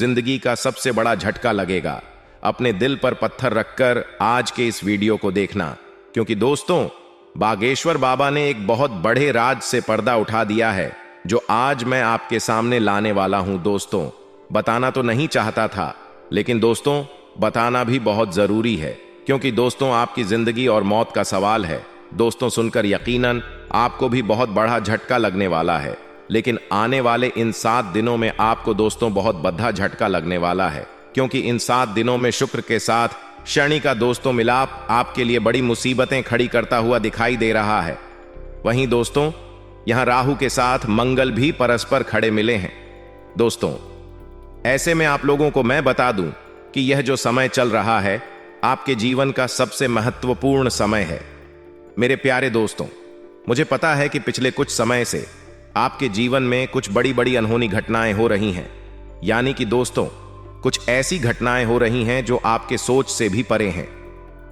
जिंदगी का सबसे बड़ा झटका लगेगा। अपने दिल पर पत्थर रखकर आज के इस वीडियो को देखना, क्योंकि दोस्तों बागेश्वर बाबा ने एक बहुत बड़े राज से पर्दा उठा दिया है जो आज मैं आपके सामने लाने वाला हूं। दोस्तों बताना तो नहीं चाहता था, लेकिन दोस्तों बताना भी बहुत जरूरी है, क्योंकि दोस्तों आपकी जिंदगी और मौत का सवाल है। दोस्तों सुनकर यकीनन आपको भी बहुत बड़ा झटका लगने वाला है, लेकिन आने वाले इन 7 दिनों में आपको दोस्तों बहुत बड़ा झटका लगने वाला है, क्योंकि इन 7 दिनों में शुक्र के साथ शनि का दोस्तों मिलाप आपके लिए बड़ी मुसीबतें खड़ी करता हुआ दिखाई दे रहा है। वहीं दोस्तों यहां राहु के साथ मंगल भी परस्पर खड़े मिले हैं। दोस्तों ऐसे में आप लोगों को मैं बता दूं कि यह जो समय चल रहा है आपके जीवन का सबसे महत्वपूर्ण समय है। मेरे प्यारे दोस्तों, मुझे पता है कि पिछले कुछ समय से आपके जीवन में कुछ बड़ी बड़ी अनहोनी घटनाएं हो रही हैं, यानी कि दोस्तों कुछ ऐसी घटनाएं हो रही हैं जो आपके सोच से भी परे हैं।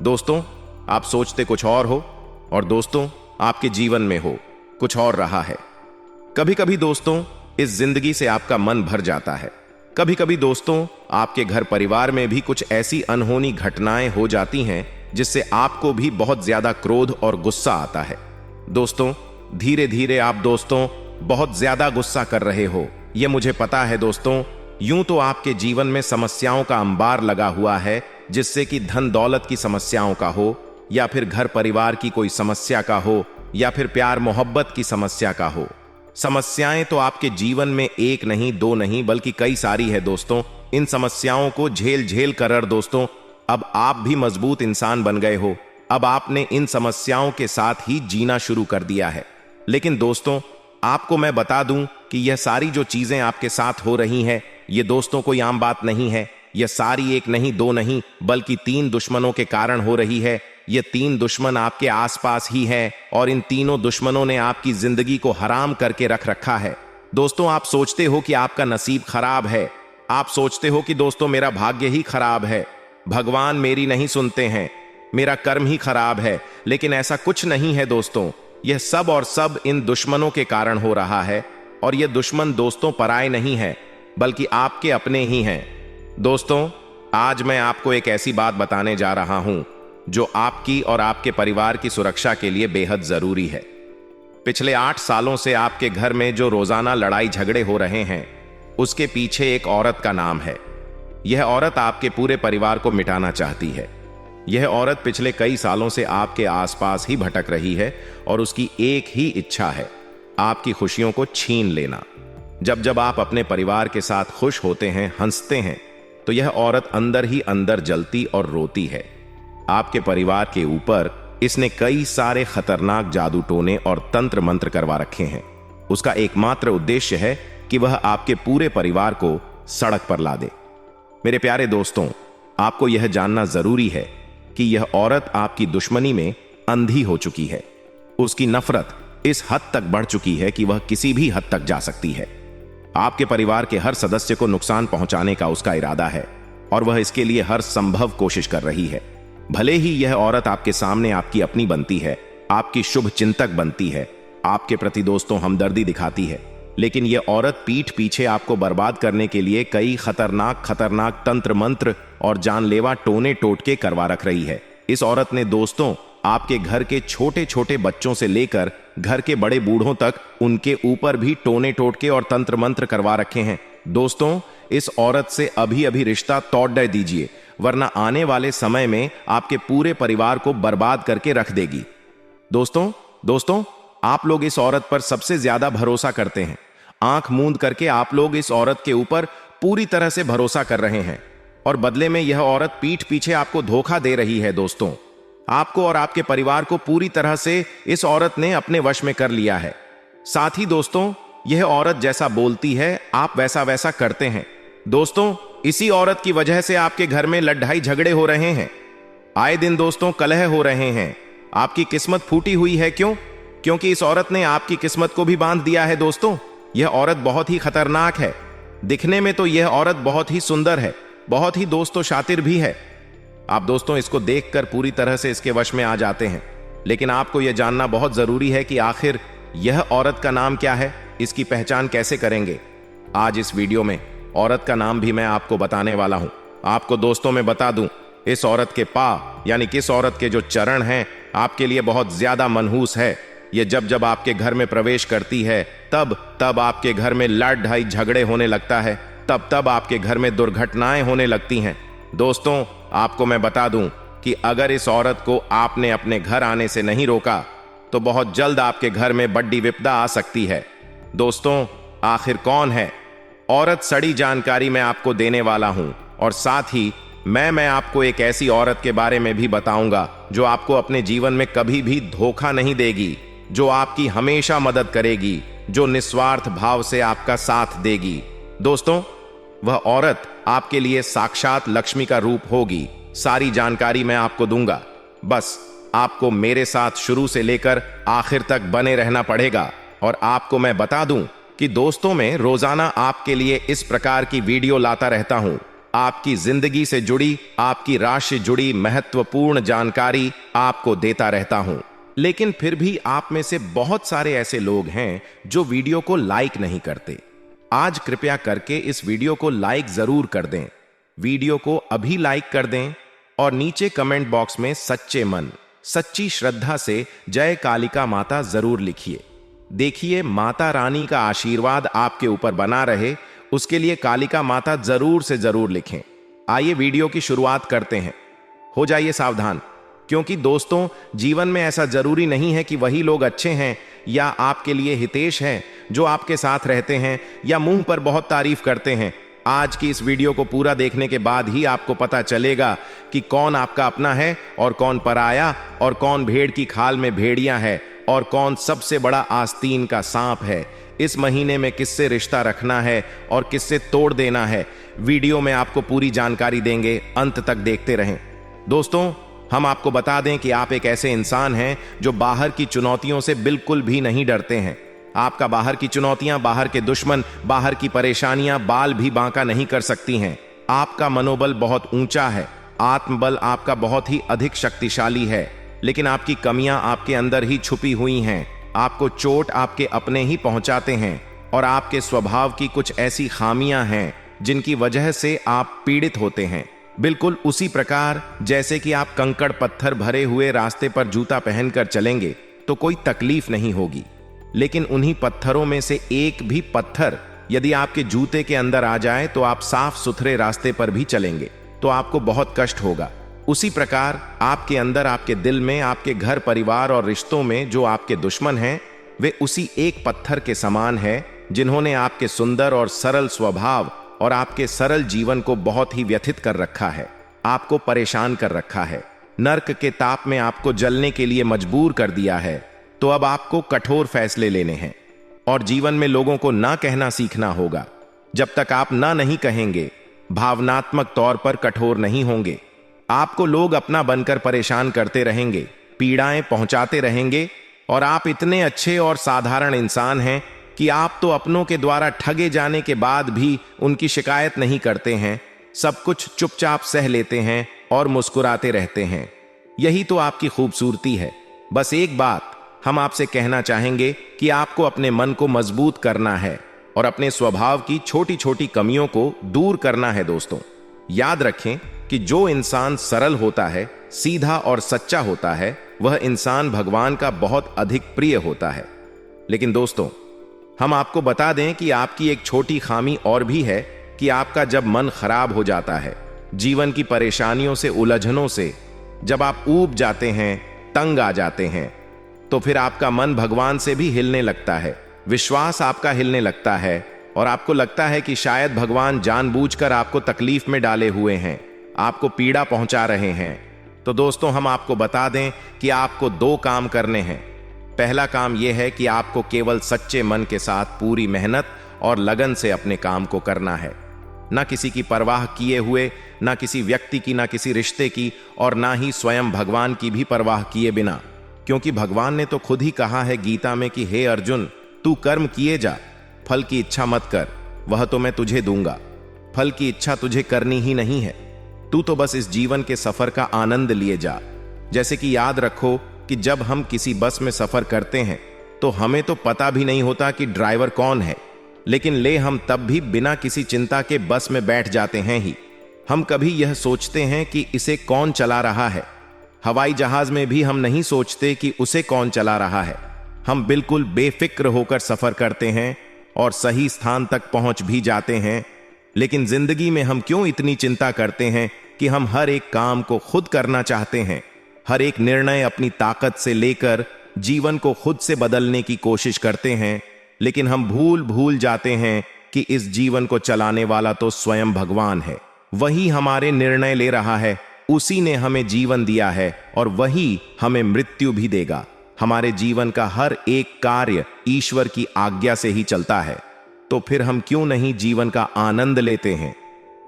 दोस्तों आप सोचते कुछ और हो और दोस्तों आपके जीवन में हो कुछ और रहा है। कभी कभी दोस्तों इस जिंदगी से आपका मन भर जाता है। कभी कभी दोस्तों आपके घर परिवार में भी कुछ ऐसी अनहोनी घटनाएं हो जाती हैं जिससे आपको भी बहुत ज्यादा क्रोध और गुस्सा आता है। दोस्तों धीरे धीरे आप दोस्तों बहुत ज्यादा गुस्सा कर रहे हो, यह मुझे पता है। दोस्तों यूं तो आपके जीवन में समस्याओं का अंबार लगा हुआ है, जिससे कि धन दौलत की समस्याओं का हो, या फिर घर परिवार की कोई समस्या का हो, या फिर प्यार मोहब्बत की समस्या का हो। समस्याएं तो आपके जीवन में एक नहीं दो नहीं बल्कि कई सारी है। दोस्तों इन समस्याओं को झेल झेल कर दोस्तों अब आप भी मजबूत इंसान बन गए हो। अब आपने इन समस्याओं के साथ ही जीना शुरू कर दिया है। लेकिन दोस्तों आपको मैं बता दूं कि यह सारी जो चीजें आपके साथ हो रही हैं, ये दोस्तों कोई आम बात नहीं है। यह सारी एक नहीं दो नहीं बल्कि 3 दुश्मनों के कारण हो रही है। ये 3 दुश्मन आपके आसपास ही हैं और इन तीनों दुश्मनों ने आपकी जिंदगी को हराम करके रख रखा है। दोस्तों आप सोचते हो कि आपका नसीब खराब है, आप सोचते हो कि दोस्तों मेरा भाग्य ही खराब है, भगवान मेरी नहीं सुनते हैं, मेरा कर्म ही खराब है। लेकिन ऐसा कुछ नहीं है दोस्तों, यह सब और सब इन दुश्मनों के कारण हो रहा है। और ये दुश्मन दोस्तों पराए नहीं है बल्कि आपके अपने ही हैं। दोस्तों आज मैं आपको एक ऐसी बात बताने जा रहा हूं जो आपकी और आपके परिवार की सुरक्षा के लिए बेहद जरूरी है। पिछले 8 सालों से आपके घर में जो रोजाना लड़ाई झगड़े हो रहे हैं, उसके पीछे एक औरत का नाम है। यह औरत आपके पूरे परिवार को मिटाना चाहती है। यह औरत पिछले कई सालों से आपके आसपास ही भटक रही है और उसकी एक ही इच्छा है, आपकी खुशियों को छीन लेना। जब जब आप अपने परिवार के साथ खुश होते हैं, हंसते हैं, तो यह औरत अंदर ही अंदर जलती और रोती है। आपके परिवार के ऊपर इसने कई सारे खतरनाक जादू टोने और तंत्र मंत्र करवा रखे हैं। उसका एकमात्र उद्देश्य है कि वह आपके पूरे परिवार को सड़क पर ला दे। मेरे प्यारे दोस्तों आपको यह जानना जरूरी है कि यह औरत आपकी दुश्मनी में अंधी हो चुकी है। उसकी नफरत इस हद तक बढ़ चुकी है कि वह किसी भी हद तक जा सकती है। आपके परिवार के हर सदस्य को नुकसान पहुंचाने का उसका इरादा है और वह इसके लिए हर संभव कोशिश कर रही है। भले ही यह औरत आपके सामने आपकी अपनी बनती है, आपकी शुभ चिंतक बनती है, आपके प्रति दोस्तों हमदर्दी दिखाती है, लेकिन यह औरत पीठ पीछे आपको बर्बाद करने के लिए कई खतरनाक तंत्र मंत्र और जानलेवा टोने टोटके करवा रख रही है। इस औरत ने दोस्तों आपके घर के छोटे छोटे बच्चों से लेकर घर के बड़े बूढ़ों तक उनके ऊपर भी टोने टोटके और तंत्र मंत्र करवा रखे हैं। दोस्तों इस औरत से अभी अभी रिश्ता तोड़ दीजिए, वरना आने वाले समय में आपके पूरे परिवार को बर्बाद करके रख देगी। दोस्तों आप लोग इस औरत पर सबसे ज्यादा भरोसा करते हैं। आंख मूंद करके आप लोग इस औरत के ऊपर पूरी तरह से भरोसा कर रहे हैं और बदले में यह औरत पीठ पीछे आपको धोखा दे रही है। दोस्तों आपको और आपके परिवार को पूरी तरह से इस औरत ने अपने वश में कर लिया है। साथ ही दोस्तों यह औरत जैसा बोलती है आप वैसा वैसा करते हैं। दोस्तों इसी औरत की वजह से आपके घर में लड़ाई झगड़े हो रहे हैं। आए दिन दोस्तों कलह हो रहे हैं। आपकी किस्मत फूटी हुई है। क्यों? क्योंकि इस औरत ने आपकी किस्मत को भी बांध दिया है। दोस्तों यह औरत बहुत ही खतरनाक है। दिखने में तो यह औरत बहुत ही सुंदर है, बहुत ही दोस्तों शातिर भी है। आप दोस्तों इसको देखकर पूरी तरह से इसके वश में आ जाते हैं। लेकिन आपको यह जानना बहुत जरूरी है कि आखिर यह औरत का नाम क्या है, इसकी पहचान कैसे करेंगे। आज इस वीडियो में औरत का नाम भी मैं आपको बताने वाला हूं। आपको दोस्तों मैं बता दूं, इस औरत के पा यानी किस औरत के जो चरण हैं आपके लिए बहुत ज्यादा मनहूस है। ये जब जब आपके घर में प्रवेश करती है तब तब आपके घर में लड़ ढाई झगड़े होने लगता है, तब तब आपके घर में दुर्घटनाएं होने लगती हैं। दोस्तों आपको मैं बता दूं कि अगर इस औरत को आपने अपने घर आने से नहीं रोका तो बहुत जल्द आपके घर में बड़ी विपदा आ सकती है। दोस्तों आखिर कौन है औरत, सड़ी जानकारी मैं आपको देने वाला हूं और साथ ही मैं आपको एक ऐसी औरत के बारे में भी बताऊंगा जो आपको अपने जीवन में कभी भी धोखा नहीं देगी, जो आपकी हमेशा मदद करेगी, जो निस्वार्थ भाव से आपका साथ देगी। दोस्तों वह औरत आपके लिए साक्षात लक्ष्मी का रूप होगी। सारी जानकारी मैं आपको दूंगा, बस आपको मेरे साथ शुरू से लेकर आखिर तक बने रहना पड़ेगा। और आपको मैं बता दूं कि दोस्तों मैं रोजाना आपके लिए इस प्रकार की वीडियो लाता रहता हूं। आपकी जिंदगी से जुड़ी, आपकी राशि से जुड़ी महत्वपूर्ण जानकारी आपको देता रहता हूं। लेकिन फिर भी आप में से बहुत सारे ऐसे लोग हैं जो वीडियो को लाइक नहीं करते। आज कृपया करके इस वीडियो को लाइक जरूर कर दें। वीडियो को अभी लाइक कर दें और नीचे कमेंट बॉक्स में सच्चे मन, सच्ची श्रद्धा से जय कालिका माता जरूर लिखिए। देखिए माता रानी का आशीर्वाद आपके ऊपर बना रहे, उसके लिए कालिका माता जरूर से जरूर लिखें। आइए वीडियो की शुरुआत करते हैं। हो जाइए सावधान, क्योंकि दोस्तों जीवन में ऐसा जरूरी नहीं है कि वही लोग अच्छे हैं या आपके लिए हितेश हैं जो आपके साथ रहते हैं या मुंह पर बहुत तारीफ करते हैं। आज की इस वीडियो को पूरा देखने के बाद ही आपको पता चलेगा कि कौन आपका अपना है और कौन पराया, और कौन भेड़ की खाल में भेड़िया है और कौन सबसे बड़ा आस्तीन का सांप है। इस महीने में किससे रिश्ता रखना है और किससे तोड़ देना है, वीडियो में आपको पूरी जानकारी देंगे, अंत तक देखते रहें। दोस्तों हम आपको बता दें कि आप एक ऐसे इंसान हैं जो बाहर की चुनौतियों से बिल्कुल भी नहीं डरते हैं। आपका बाहर की चुनौतियां, बाहर के दुश्मन, बाहर की परेशानियां बाल भी बांका नहीं कर सकती हैं। आपका मनोबल बहुत ऊंचा है, आत्मबल आपका बहुत ही अधिक शक्तिशाली है, लेकिन आपकी कमियां आपके अंदर ही छुपी हुई हैं। आपको चोट आपके अपने ही पहुंचाते हैं और आपके स्वभाव की कुछ ऐसी खामियां हैं जिनकी वजह से आप पीड़ित होते हैं। बिल्कुल उसी प्रकार जैसे कि आप कंकड़ पत्थर भरे हुए रास्ते पर जूता पहनकर चलेंगे तो कोई तकलीफ नहीं होगी, लेकिन उन्हीं पत्थरों में से एक भी पत्थर यदि आपके जूते के अंदर आ जाए तो आप साफ सुथरे रास्ते पर भी चलेंगे तो आपको बहुत कष्ट होगा। उसी प्रकार आपके अंदर, आपके दिल में, आपके घर परिवार और रिश्तों में जो आपके दुश्मन हैं वे उसी एक पत्थर के समान है जिन्होंने आपके सुंदर और सरल स्वभाव और आपके सरल जीवन को बहुत ही व्यथित कर रखा है, आपको परेशान कर रखा है, नर्क के ताप में आपको जलने के लिए मजबूर कर दिया है। तो अब आपको कठोर फैसले लेने हैं और जीवन में लोगों को ना कहना सीखना होगा। जब तक आप ना नहीं कहेंगे, भावनात्मक तौर पर कठोर नहीं होंगे, आपको लोग अपना बनकर परेशान करते रहेंगे, पीड़ाएं पहुंचाते रहेंगे और आप इतने अच्छे और साधारण इंसान हैं कि आप तो अपनों के द्वारा ठगे जाने के बाद भी उनकी शिकायत नहीं करते हैं, सब कुछ चुपचाप सह लेते हैं और मुस्कुराते रहते हैं। यही तो आपकी खूबसूरती है। बस एक बात हम आपसे कहना चाहेंगे कि आपको अपने मन को मजबूत करना है और अपने स्वभाव की छोटी छोटी कमियों को दूर करना है। दोस्तों याद रखें कि जो इंसान सरल होता है, सीधा और सच्चा होता है, वह इंसान भगवान का बहुत अधिक प्रिय होता है। लेकिन दोस्तों हम आपको बता दें कि आपकी एक छोटी खामी और भी है कि आपका जब मन खराब हो जाता है, जीवन की परेशानियों से, उलझनों से जब आप ऊब जाते हैं, तंग आ जाते हैं, तो फिर आपका मन भगवान से भी हिलने लगता है, विश्वास आपका हिलने लगता है और आपको लगता है कि शायद भगवान जानबूझकर आपको तकलीफ में डाले हुए हैं, आपको पीड़ा पहुंचा रहे हैं। तो दोस्तों हम आपको बता दें कि आपको दो काम करने हैं। पहला काम यह है कि आपको केवल सच्चे मन के साथ पूरी मेहनत और लगन से अपने काम को करना है, ना किसी की परवाह किए हुए, ना किसी व्यक्ति की, ना किसी रिश्ते की और ना ही स्वयं भगवान की भी परवाह किए बिना, क्योंकि भगवान ने तो खुद ही कहा है गीता में कि हे अर्जुन तू कर्म किए जा, फल की इच्छा मत कर, वह तो मैं तुझे दूंगा। फल की इच्छा तुझे करनी ही नहीं है, तू तो बस इस जीवन के सफर का आनंद लिए जा। जैसे कि याद रखो कि जब हम किसी बस में सफर करते हैं तो हमें तो पता भी नहीं होता कि ड्राइवर कौन है, लेकिन ले हम तब भी बिना किसी चिंता के बस में बैठ जाते हैं ही। हम कभी यह सोचते हैं कि इसे कौन चला रहा है। हवाई जहाज में भी हम नहीं सोचते कि उसे कौन चला रहा है। हम बिल्कुल बेफिक्र होकर सफर करते हैं और सही स्थान तक पहुंच भी जाते हैं। लेकिन जिंदगी में हम क्यों इतनी चिंता करते हैं कि हम हर एक काम को खुद करना चाहते हैं, हर एक निर्णय अपनी ताकत से लेकर जीवन को खुद से बदलने की कोशिश करते हैं। लेकिन हम भूल जाते हैं कि इस जीवन को चलाने वाला तो स्वयं भगवान है। वही हमारे निर्णय ले रहा है, उसी ने हमें जीवन दिया है और वही हमें मृत्यु भी देगा। हमारे जीवन का हर एक कार्य ईश्वर की आज्ञा से ही चलता है। तो फिर हम क्यों नहीं जीवन का आनंद लेते हैं?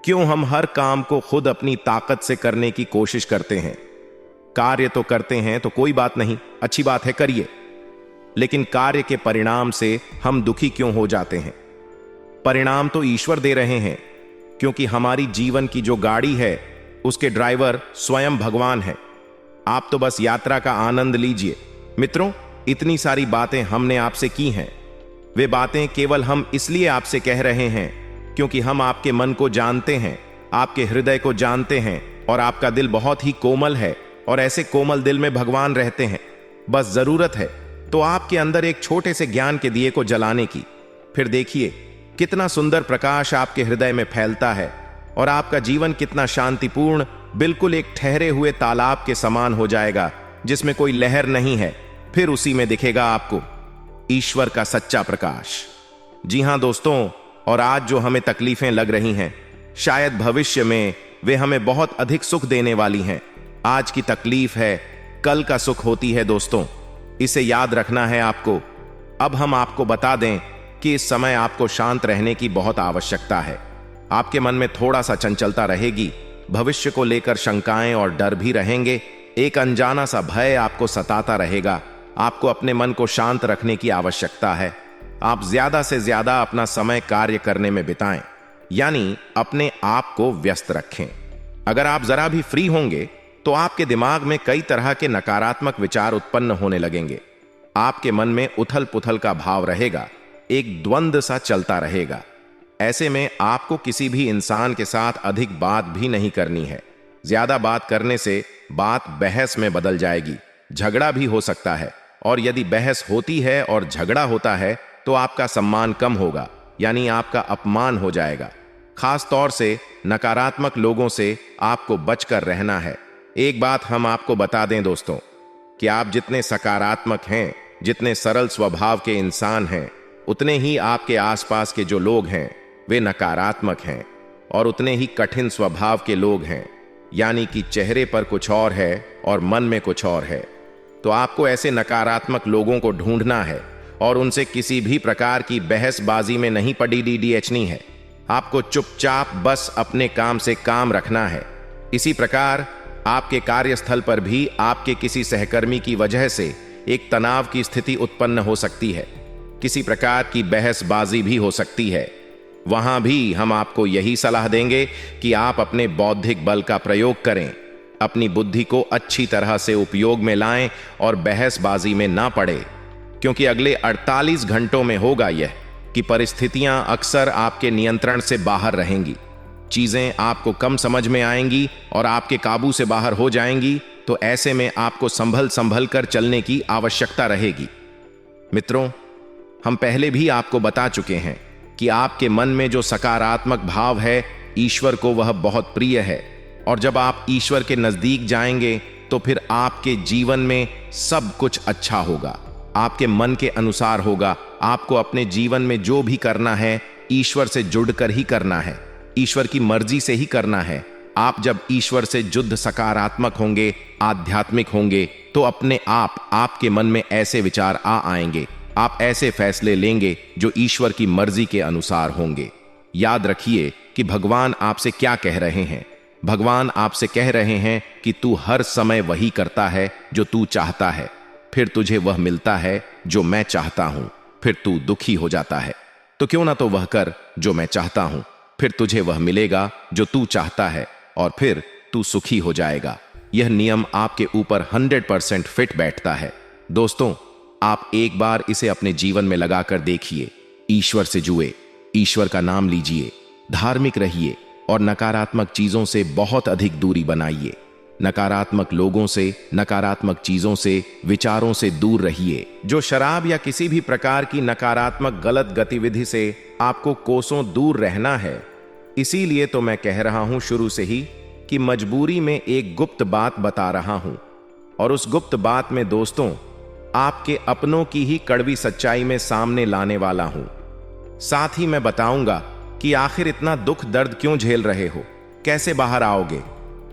क्यों हम हर काम को खुद अपनी ताकत से करने की कोशिश करते हैं? कार्य तो करते हैं तो कोई बात नहीं, अच्छी बात है, करिए। लेकिन कार्य के परिणाम से हम दुखी क्यों हो जाते हैं? परिणाम तो ईश्वर दे रहे हैं, क्योंकि हमारी जीवन की जो गाड़ी है उसके ड्राइवर स्वयं भगवान है। आप तो बस यात्रा का आनंद लीजिए। मित्रों, इतनी सारी बातें हमने आपसे की हैं। वे बातें केवल हम इसलिए आपसे कह रहे हैं क्योंकि हम आपके मन को जानते हैं, आपके हृदय को जानते हैं और आपका दिल बहुत ही कोमल है और ऐसे कोमल दिल में भगवान रहते हैं। बस जरूरत है तो आपके अंदर एक छोटे से ज्ञान के दिए को जलाने की। फिर देखिए कितना सुंदर प्रकाश आपके हृदय में फैलता है और आपका जीवन कितना शांतिपूर्ण, बिल्कुल एक ठहरे हुए तालाब के समान हो जाएगा जिसमें कोई लहर नहीं है। फिर उसी में दिखेगा आपको ईश्वर का सच्चा प्रकाश। जी हां दोस्तों, और आज जो हमें तकलीफें लग रही हैं, शायद भविष्य में वे हमें बहुत अधिक सुख देने वाली हैं। आज की तकलीफ है, कल का सुख होती है दोस्तों, इसे याद रखना है आपको। अब हम आपको बता दें कि इस समय आपको शांत रहने की बहुत आवश्यकता है। आपके मन में थोड़ा सा चंचलता रहेगी, भविष्य को लेकर शंकाएं और डर भी रहेंगे, एक अनजाना सा भय आपको सताता रहेगा। आपको अपने मन को शांत रखने की आवश्यकता है। आप ज्यादा से ज्यादा अपना समय कार्य करने में बिताएं, यानी अपने आप को व्यस्त रखें। अगर आप जरा भी फ्री होंगे तो आपके दिमाग में कई तरह के नकारात्मक विचार उत्पन्न होने लगेंगे। आपके मन में उथल पुथल का भाव रहेगा, एक द्वंद्व सा चलता रहेगा। ऐसे में आपको किसी भी इंसान के साथ अधिक बात भी नहीं करनी है। ज्यादा बात करने से बात बहस में बदल जाएगी, झगड़ा भी हो सकता है। और यदि बहस होती है और झगड़ा होता है तो आपका सम्मान कम होगा, यानी आपका अपमान हो जाएगा। खास तौर से नकारात्मक लोगों से आपको बचकर रहना है। एक बात हम आपको बता दें दोस्तों, कि आप जितने सकारात्मक हैं, जितने सरल स्वभाव के इंसान हैं, उतने ही आपके आसपास के जो लोग हैं वे नकारात्मक हैं और उतने ही कठिन स्वभाव के लोग हैं, यानी कि चेहरे पर कुछ और है और मन में कुछ और है। तो आपको ऐसे नकारात्मक लोगों को ढूंढना है और उनसे किसी भी प्रकार की बहसबाजी में नहीं पड़नी है। आपको चुपचाप बस अपने काम से काम रखना है। इसी प्रकार आपके कार्यस्थल पर भी आपके किसी सहकर्मी की वजह से एक तनाव की स्थिति उत्पन्न हो सकती है, किसी प्रकार की बहसबाजी भी हो सकती है। वहां भी हम आपको यही सलाह देंगे कि आप अपने बौद्धिक बल का प्रयोग करें, अपनी बुद्धि को अच्छी तरह से उपयोग में लाएं और बहसबाजी में ना पड़े, क्योंकि अगले 48 घंटों में होगा यह कि परिस्थितियां अक्सर आपके नियंत्रण से बाहर रहेंगी। चीजें आपको कम समझ में आएंगी और आपके काबू से बाहर हो जाएंगी। तो ऐसे में आपको संभल कर चलने की आवश्यकता रहेगी। मित्रों, हम पहले भी आपको बता चुके हैं कि आपके मन में जो सकारात्मक भाव है, ईश्वर को वह बहुत प्रिय है। और जब आप ईश्वर के नजदीक जाएंगे तो फिर आपके जीवन में सब कुछ अच्छा होगा, आपके मन के अनुसार होगा। आपको अपने जीवन में जो भी करना है ईश्वर से जुड़कर ही करना है, ईश्वर की मर्जी से ही करना है। आप जब ईश्वर से जुड़ सकारात्मक होंगे, आध्यात्मिक होंगे, तो अपने आप आपके मन में ऐसे विचार आएंगे, आप ऐसे फैसले लेंगे जो ईश्वर की मर्जी के अनुसार होंगे। याद रखिए कि भगवान आपसे क्या कह रहे हैं। भगवान आपसे कह रहे हैं कि तू हर समय वही करता है जो तू चाहता है, फिर तुझे वह मिलता है जो मैं चाहता हूं, फिर तू दुखी हो जाता है। तो क्यों ना तो वह कर जो मैं चाहता हूं, फिर तुझे वह मिलेगा जो तू चाहता है और फिर तू सुखी हो जाएगा। यह नियम आपके ऊपर 100% फिट बैठता है। दोस्तों, आप एक बार इसे अपने जीवन में लगाकर देखिए। ईश्वर से जुए, ईश्वर का नाम लीजिए, धार्मिक रहिए और नकारात्मक चीजों से बहुत अधिक दूरी बनाइए। नकारात्मक लोगों से, नकारात्मक चीजों से, विचारों से दूर रहिए। जो शराब या किसी भी प्रकार की नकारात्मक गलत गतिविधि से आपको कोसों दूर रहना है। इसीलिए तो मैं कह रहा हूं शुरू से ही कि मजबूरी में एक गुप्त बात बता रहा हूं, और उस गुप्त बात में दोस्तों आपके अपनों की ही कड़वी सच्चाई में सामने लाने वाला हूं। साथ ही मैं बताऊंगा कि आखिर इतना दुख दर्द क्यों झेल रहे हो, कैसे बाहर आओगे,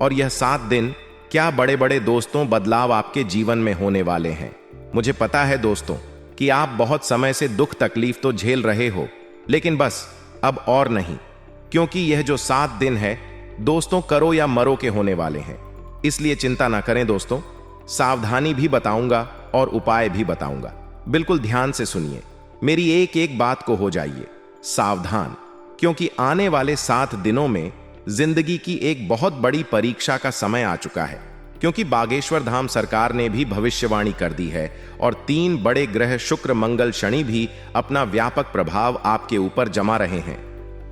और यह 7 दिन क्या बड़े बड़े दोस्तों बदलाव आपके जीवन में होने वाले हैं। मुझे पता है दोस्तों कि आप बहुत समय से दुख तकलीफ तो झेल रहे हो, लेकिन बस अब और नहीं, क्योंकि यह जो 7 दिन है दोस्तों करो या मरो के होने वाले हैं। इसलिए चिंता ना करें दोस्तों, सावधानी भी बताऊंगा और उपाय भी बताऊंगा। बिल्कुल ध्यान से सुनिए, मेरी एक एक बात को हो जाइए सावधान, क्योंकि आने वाले 7 दिनों में जिंदगी की एक बहुत बड़ी परीक्षा का समय आ चुका है। क्योंकि बागेश्वर धाम सरकार ने भी भविष्यवाणी कर दी है और 3 बड़े ग्रह शुक्र मंगल शनि भी अपना व्यापक प्रभाव आपके ऊपर जमा रहे हैं।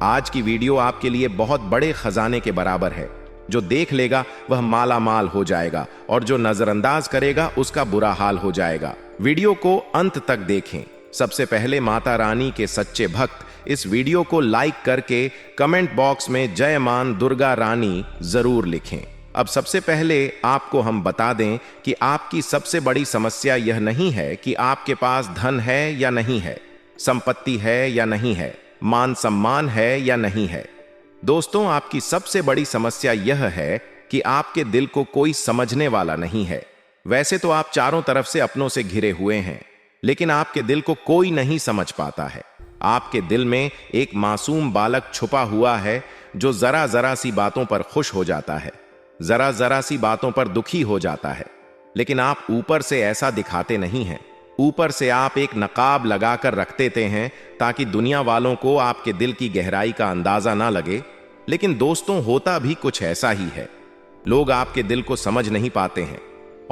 आज की वीडियो आपके लिए बहुत बड़े खजाने के बराबर है। जो देख लेगा वह माला माल हो जाएगा और जो नजरअंदाज करेगा उसका बुरा हाल हो जाएगा। वीडियो को अंत तक देखें। सबसे पहले माता रानी के सच्चे भक्त इस वीडियो को लाइक करके कमेंट बॉक्स में जय मान दुर्गा रानी जरूर लिखें। अब सबसे पहले आपको हम बता दें कि आपकी सबसे बड़ी समस्या यह नहीं है कि आपके पास धन है या नहीं है, संपत्ति है या नहीं है, मान सम्मान है या नहीं है। दोस्तों आपकी सबसे बड़ी समस्या यह है कि आपके दिल को कोई समझने वाला नहीं है। वैसे तो आप चारों तरफ से अपनों से घिरे हुए हैं, लेकिन आपके दिल को कोई नहीं समझ पाता है। आपके दिल में एक मासूम बालक छुपा हुआ है जो जरा जरा सी बातों पर खुश हो जाता है, जरा जरा सी बातों पर दुखी हो जाता है। लेकिन आप ऊपर से ऐसा दिखाते नहीं हैं। ऊपर से आप एक नकाब लगाकर रख देते हैं ताकि दुनिया वालों को आपके दिल की गहराई का अंदाजा ना लगे। लेकिन दोस्तों होता भी कुछ ऐसा ही है। लोग आपके दिल को समझ नहीं पाते हैं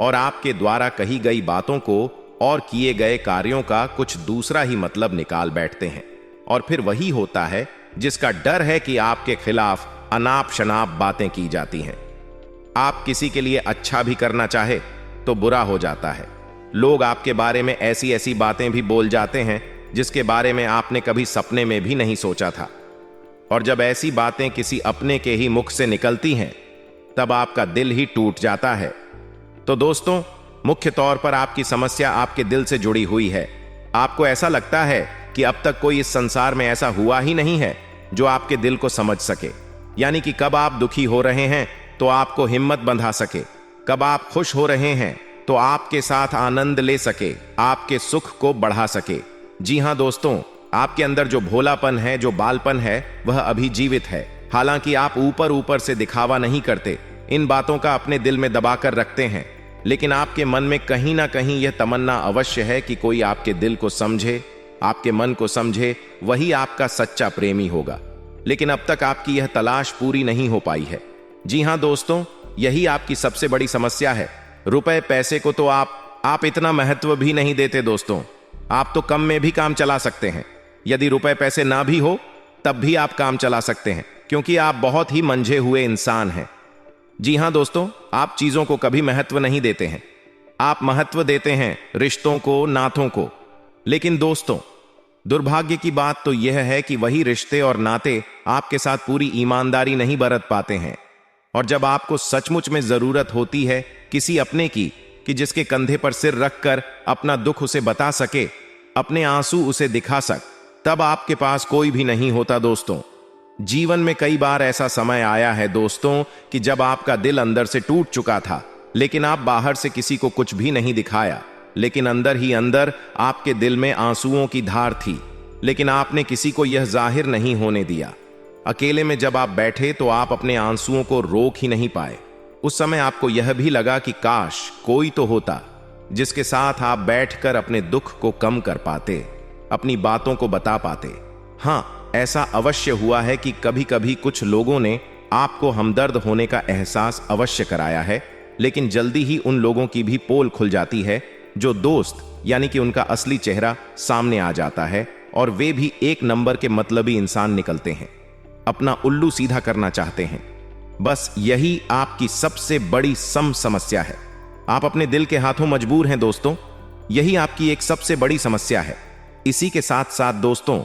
और आपके द्वारा कही गई बातों को और किए गए कार्यों का कुछ दूसरा ही मतलब निकाल बैठते हैं। और फिर वही होता है जिसका डर है कि आपके खिलाफ अनाप शनाप बातें की जाती हैं। आप किसी के लिए अच्छा भी करना चाहे तो बुरा हो जाता है। लोग आपके बारे में ऐसी ऐसी बातें भी बोल जाते हैं जिसके बारे में आपने कभी सपने में भी नहीं सोचा था। और जब ऐसी बातें किसी अपने के ही मुख से निकलती हैं तब आपका दिल ही टूट जाता है। तो दोस्तों मुख्य तौर पर आपकी समस्या आपके दिल से जुड़ी हुई है। आपको ऐसा लगता है कि अब तक कोई इस संसार में ऐसा हुआ ही नहीं है जो आपके दिल को समझ सके। यानी कि कब आप दुखी हो रहे हैं तो आपको हिम्मत बंधा सके, कब आप खुश हो रहे हैं तो आपके साथ आनंद ले सके, आपके सुख को बढ़ा सके। जी हां दोस्तों, आपके अंदर जो भोलापन है, जो बालपन है, वह अभी जीवित है। हालांकि आप ऊपर ऊपर से दिखावा नहीं करते, इन बातों का अपने दिल में दबाकर रखते हैं, लेकिन आपके मन में कहीं ना कहीं यह तमन्ना अवश्य है कि कोई आपके दिल को समझे, आपके मन को समझे, वही आपका सच्चा प्रेमी होगा। लेकिन अब तक आपकी यह तलाश पूरी नहीं हो पाई है। जी हां दोस्तों, यही आपकी सबसे बड़ी समस्या है। रुपए पैसे को तो आप इतना महत्व भी नहीं देते दोस्तों। आप तो कम में भी काम चला सकते हैं। यदि रुपए पैसे ना भी हो तब भी आप काम चला सकते हैं, क्योंकि आप बहुत ही मंझे हुए इंसान हैं। जी हां दोस्तों, आप चीजों को कभी महत्व नहीं देते हैं। आप महत्व देते हैं रिश्तों को, नातों को। लेकिन दोस्तों दुर्भाग्य की बात तो यह है कि वही रिश्ते और नाते आपके साथ पूरी ईमानदारी नहीं बरत पाते हैं। और जब आपको सचमुच में जरूरत होती है किसी अपने की, कि जिसके कंधे पर सिर रखकर अपना दुख उसे बता सके, अपने आंसू उसे दिखा सक, तब आपके पास कोई भी नहीं होता दोस्तों। जीवन में कई बार ऐसा समय आया है दोस्तों कि जब आपका दिल अंदर से टूट चुका था, लेकिन आप बाहर से किसी को कुछ भी नहीं दिखाया, लेकिन अंदर ही अंदर आपके दिल में आंसुओं की धार थी, लेकिन आपने किसी को यह जाहिर नहीं होने दिया। अकेले में जब आप बैठे तो आप अपने आंसुओं को रोक ही नहीं पाए। उस समय आपको यह भी लगा कि काश कोई तो होता जिसके साथ आप बैठकर अपने दुख को कम कर पाते, अपनी बातों को बता पाते। हां, ऐसा अवश्य हुआ है कि कभी कभी कुछ लोगों ने आपको हमदर्द होने का एहसास अवश्य कराया है, लेकिन जल्दी ही उन लोगों की भी पोल खुल जाती है जो दोस्त यानी कि उनका असली चेहरा सामने आ जाता है और वे भी एक नंबर के मतलबी इंसान निकलते हैं, अपना उल्लू सीधा करना चाहते हैं। बस यही आपकी सबसे बड़ी समस्या है। आप अपने दिल के हाथों मजबूर हैं दोस्तों, यही आपकी एक सबसे बड़ी समस्या है। इसी के साथ साथ दोस्तों,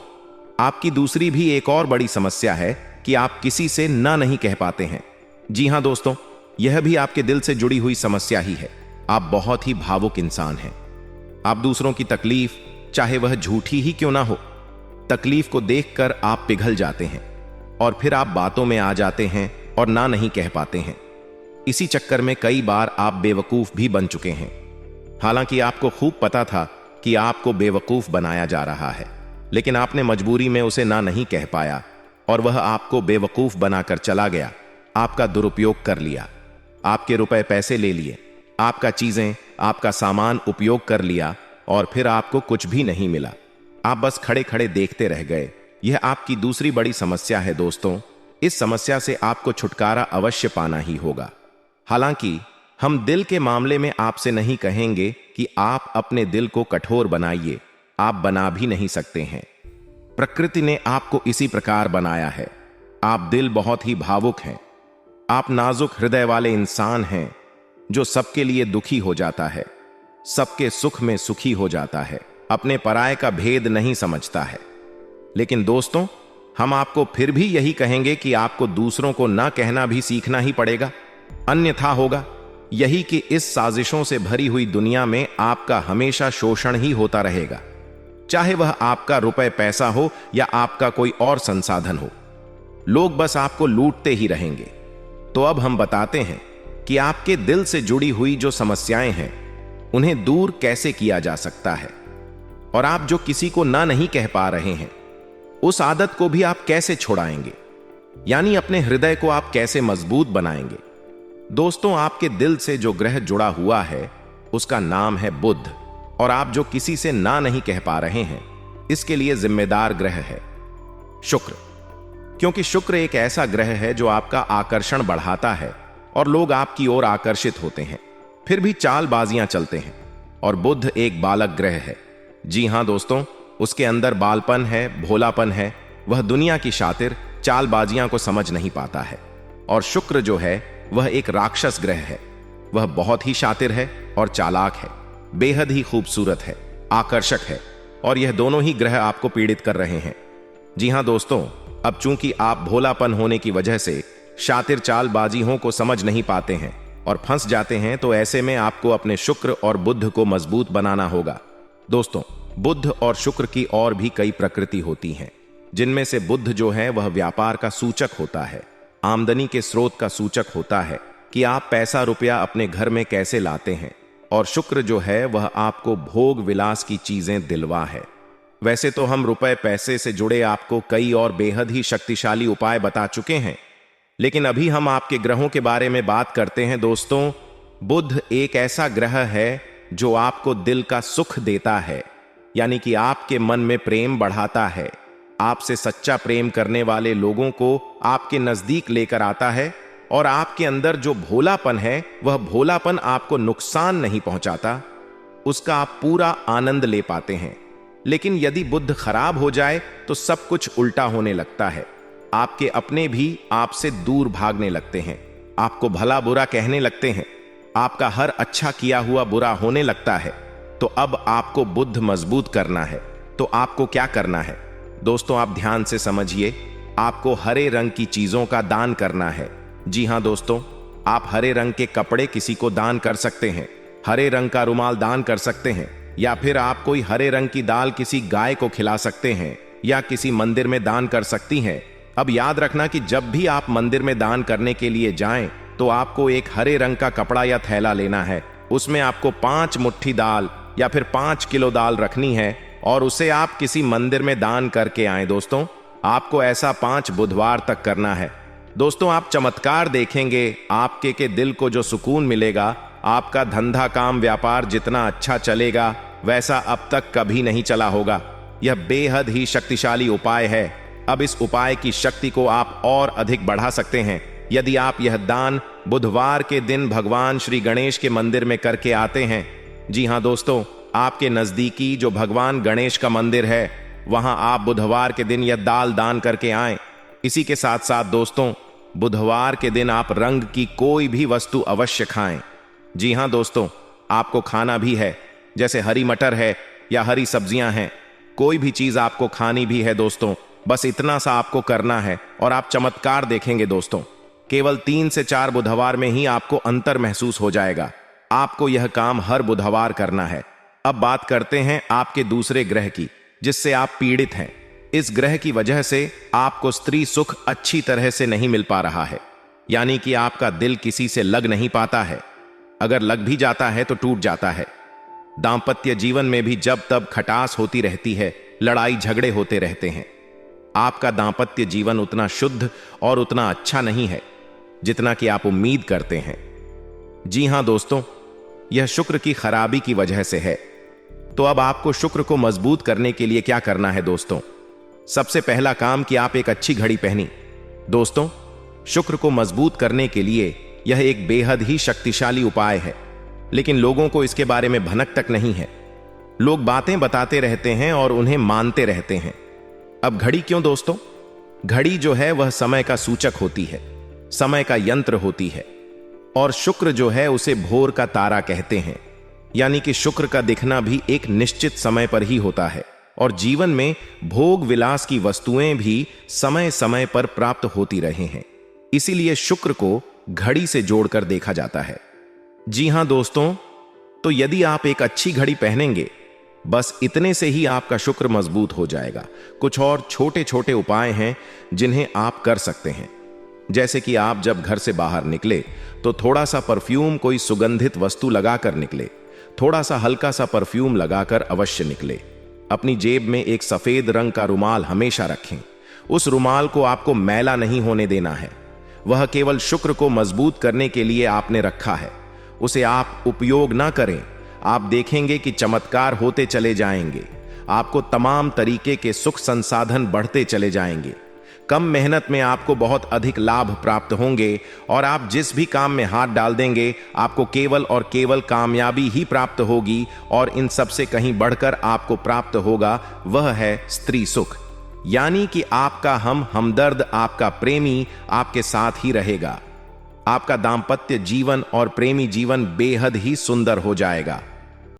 आपकी दूसरी भी एक और बड़ी समस्या है कि आप किसी से ना नहीं कह पाते हैं। जी हां दोस्तों, यह भी आपके दिल से जुड़ी हुई समस्या ही है। आप बहुत ही भावुक इंसान हैं। आप दूसरों की तकलीफ, चाहे वह झूठी ही क्यों ना हो, तकलीफ को देखकर आप पिघल जाते हैं और फिर आप बातों में आ जाते हैं और ना नहीं कह पाते हैं। इसी चक्कर में कई बार आप बेवकूफ भी बन चुके हैं। हालांकि आपको खूब पता था कि आपको बेवकूफ बनाया जा रहा है, लेकिन आपने मजबूरी में उसे ना नहीं कह पाया और वह आपको बेवकूफ बनाकर चला गया। आपका दुरुपयोग कर लिया, आपके रुपए पैसे ले लिए, आपका चीजें, आपका सामान उपयोग कर लिया और फिर आपको कुछ भी नहीं मिला। आप बस खड़े खड़े देखते रह गए। यह आपकी दूसरी बड़ी समस्या है दोस्तों। इस समस्या से आपको छुटकारा अवश्य पाना ही होगा। हालांकि हम दिल के मामले में आपसे नहीं कहेंगे कि आप अपने दिल को कठोर बनाइए, आप बना भी नहीं सकते हैं। प्रकृति ने आपको इसी प्रकार बनाया है। आप दिल बहुत ही भावुक हैं। आप नाजुक हृदय वाले इंसान हैं जो सबके लिए दुखी हो जाता है, सबके सुख में सुखी हो जाता है, अपने पराये का भेद नहीं समझता है। लेकिन दोस्तों, हम आपको फिर भी यही कहेंगे कि आपको दूसरों को ना कहना भी सीखना ही पड़ेगा, अन्यथा होगा यही कि इस साजिशों से भरी हुई दुनिया में आपका हमेशा शोषण ही होता रहेगा, चाहे वह आपका रुपए पैसा हो या आपका कोई और संसाधन हो। लोग बस आपको लूटते ही रहेंगे। तो अब हम बताते हैं कि आपके दिल से जुड़ी हुई जो समस्याएं हैं उन्हें दूर कैसे किया जा सकता है, और आप जो किसी को ना नहीं कह पा रहे हैं उस आदत को भी आप कैसे छुड़ाएंगे, यानी अपने हृदय को आप कैसे मजबूत बनाएंगे। दोस्तों, आपके दिल से जो ग्रह जुड़ा हुआ है उसका नाम है बुध, और आप जो किसी से ना नहीं कह पा रहे हैं इसके लिए जिम्मेदार ग्रह है शुक्र। क्योंकि शुक्र एक ऐसा ग्रह है जो आपका आकर्षण बढ़ाता है और लोग आपकी ओर आकर्षित होते हैं, फिर भी चालबाजियां चलते हैं। और बुध एक बालक ग्रह है। जी हां दोस्तों, उसके अंदर बालपन है, भोलापन है। वह दुनिया की शातिर चालबाजियां को समझ नहीं पाता है। और शुक्र जो है वह एक राक्षस ग्रह है। वह बहुत ही शातिर है और चालाक है, बेहद ही खूबसूरत है, आकर्षक है, और यह दोनों ही ग्रह आपको पीड़ित कर रहे हैं। जी हां दोस्तों, अब चूंकि आप भोलापन होने की वजह से शातिर चालबाजियों को समझ नहीं पाते हैं और फंस जाते हैं, तो ऐसे में आपको अपने शुक्र और बुध को मजबूत बनाना होगा। दोस्तों, बुध और शुक्र की और भी कई प्रकृति होती हैं, जिनमें से बुध जो है वह व्यापार का सूचक होता है, आमदनी के स्रोत का सूचक होता है कि आप पैसा रुपया अपने घर में कैसे लाते हैं। और शुक्र जो है वह आपको भोग विलास की चीजें दिलवा है। वैसे तो हम रुपए पैसे से जुड़े आपको कई और बेहद ही शक्तिशाली उपाय बता चुके हैं, लेकिन अभी हम आपके ग्रहों के बारे में बात करते हैं। दोस्तों, बुध एक ऐसा ग्रह है जो आपको दिल का सुख देता है, यानी कि आपके मन में प्रेम बढ़ाता है, आपसे सच्चा प्रेम करने वाले लोगों को आपके नजदीक लेकर आता है, और आपके अंदर जो भोलापन है वह भोलापन आपको नुकसान नहीं पहुंचाता, उसका आप पूरा आनंद ले पाते हैं। लेकिन यदि बुध खराब हो जाए तो सब कुछ उल्टा होने लगता है। आपके अपने भी आपसे दूर भागने लगते हैं, आपको भला बुरा कहने लगते हैं, आपका हर अच्छा किया हुआ बुरा होने लगता है। तो अब आपको बुध मजबूत करना है, तो आपको क्या करना है दोस्तों, आप ध्यान से समझिए। आपको हरे रंग की चीजों का दान करना है। जी हां दोस्तों, आप हरे रंग के कपड़े किसी को दान कर सकते हैं, हरे रंग का रुमाल दान कर सकते हैं, या फिर आप कोई हरे रंग की दाल किसी गाय को खिला सकते हैं या किसी मंदिर में दान कर सकती हैं। अब याद रखना कि जब भी आप मंदिर में दान करने के लिए जाएं तो आपको एक हरे रंग का कपड़ा या थैला लेना है। उसमें आपको 5 मुट्ठी दाल या फिर 5 किलो दाल रखनी है और उसे आप किसी मंदिर में दान करके आए। दोस्तों, आपको ऐसा 5 बुधवार तक करना है। दोस्तों, आप चमत्कार देखेंगे, आपके के दिल को जो सुकून मिलेगा, आपका धंधा काम व्यापार जितना अच्छा चलेगा वैसा अब तक कभी नहीं चला होगा। यह बेहद ही शक्तिशाली उपाय है। अब इस उपाय की शक्ति को आप और अधिक बढ़ा सकते हैं यदि आप यह दान बुधवार के दिन भगवान श्री गणेश के मंदिर में करके आते हैं। जी हां दोस्तों, आपके नजदीकी जो भगवान गणेश का मंदिर है वहां आप बुधवार के दिन यह दाल दान करके आएं। इसी के साथ साथ दोस्तों, बुधवार के दिन आप रंग की कोई भी वस्तु अवश्य खाएं। जी हां दोस्तों, आपको खाना भी है, जैसे हरी मटर है या हरी सब्जियां हैं, कोई भी चीज आपको खानी भी है दोस्तों। बस इतना सा आपको करना है और आप चमत्कार देखेंगे दोस्तों। केवल 3 से 4 बुधवार में ही आपको अंतर महसूस हो जाएगा। आपको यह काम हर बुधवार करना है। अब बात करते हैं आपके दूसरे ग्रह की, जिससे आप पीड़ित हैं। इस ग्रह की वजह से आपको स्त्री सुख अच्छी तरह से नहीं मिल पा रहा है, यानी कि आपका दिल किसी से लग नहीं पाता है। अगर लग भी जाता है तो टूट जाता है। दांपत्य जीवन में भी जब तब खटास होती रहती है, लड़ाई झगड़े होते रहते हैं। आपका दांपत्य जीवन उतना शुद्ध और उतना अच्छा नहीं है जितना कि आप उम्मीद करते हैं। जी हां दोस्तों, यह शुक्र की खराबी की वजह से है। तो अब आपको शुक्र को मजबूत करने के लिए क्या करना है दोस्तों? सबसे पहला काम कि आप एक अच्छी घड़ी पहनी। दोस्तों, शुक्र को मजबूत करने के लिए यह एक बेहद ही शक्तिशाली उपाय है, लेकिन लोगों को इसके बारे में भनक तक नहीं है। लोग बातें बताते रहते हैं और उन्हें मानते रहते हैं। अब घड़ी क्यों दोस्तों? घड़ी जो है वह समय का सूचक होती है, समय का यंत्र होती है। और शुक्र जो है उसे भोर का तारा कहते हैं, यानी कि शुक्र का दिखना भी एक निश्चित समय पर ही होता है। और जीवन में भोग विलास की वस्तुएं भी समय समय पर प्राप्त होती रहे हैं। इसीलिए शुक्र को घड़ी से जोड़कर देखा जाता है। जी हां दोस्तों, तो यदि आप एक अच्छी घड़ी पहनेंगे, बस इतने से ही आपका शुक्र मजबूत हो जाएगा। कुछ और छोटे छोटे उपाय हैं जिन्हें आप कर सकते हैं। जैसे कि आप जब घर से बाहर निकले तो थोड़ा सा परफ्यूम, कोई सुगंधित वस्तु लगाकर निकले। थोड़ा सा हल्का सा परफ्यूम लगाकर अवश्य निकले। अपनी जेब में एक सफेद रंग का रुमाल हमेशा रखें। उस रुमाल को आपको मैला नहीं होने देना है। वह केवल शुक्र को मजबूत करने के लिए आपने रखा है। उसे आप उपयोग ना करें। आप देखेंगे कि चमत्कार होते चले जाएंगे। आपको तमाम तरीके के सुख संसाधन बढ़ते चले जाएंगे। कम मेहनत में आपको बहुत अधिक लाभ प्राप्त होंगे और आप जिस भी काम में हाथ डाल देंगे, आपको केवल और केवल कामयाबी ही प्राप्त होगी। और इन सब से कहीं बढ़कर आपको प्राप्त होगा वह है स्त्री सुख, यानी कि आपका हमदर्द, आपका प्रेमी आपके साथ ही रहेगा। आपका दांपत्य जीवन और प्रेमी जीवन बेहद ही सुंदर हो जाएगा।